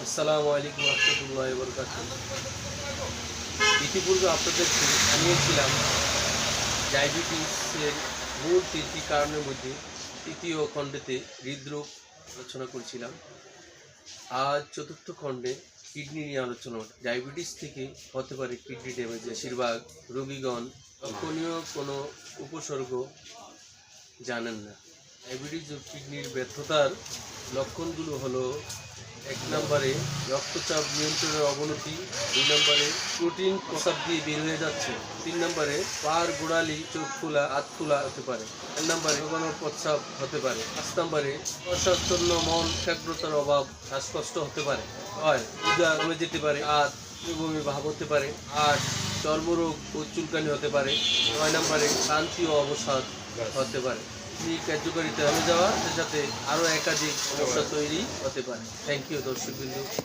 আসসালামু আলাইকুম রহমতুল্লাহি ওয়া বারাকাতুহু। ইতিপূর্বে আপনাদের জানিয়েছিলাম ডায়াবেটিসের মূল তিনটি কারণের মধ্যে তৃতীয় খণ্ডেতে হৃদরোগ আলোচনা করছিলাম। আজ চতুর্থ খণ্ডে কিডনি নিয়ে আলোচনা হবে। ডায়াবেটিস থেকে হতে পারে কিডনি ড্যামেজ। বেশিরভাগ রোগীগণ লক্ষণীয় কোনো উপসর্গ জানেন না। ডায়াবেটিস ও কিডনির ব্যর্থতার লক্ষণগুলো হলো: 1 নম্বরে রক্তচাপ নিয়ন্ত্রণের অবনতি, 2 নম্বরে প্রোটিন প্রস্রাব দিয়ে বের হয়ে যাচ্ছে, 3 নম্বরে পার গোড়ালি, চোখ ফোলা, হাত ফোলা হতে পারে, 4 নম্বরে ঘন প্রস্রাব হতে পারে, 5 নম্বরে অস্বাস্থ্যন্য মন একাগ্রতার অভাব, শ্বাসকষ্ট হতে পারে, 6 পূজা কমে যেতে পারে, 8 বমি ভাব হতে পারে, 8 চর্মরোগ ও চুলকানি হতে পারে, 9 নম্বরে ক্লান্তি ও অবসাদ হতে পারে। এই কার্যকারিতা হয়ে যাওয়ার সাথে সাথে আরও একাধিক সমস্যা তৈরি হতে পারে। থ্যাংক ইউ দর্শকবৃন্দ।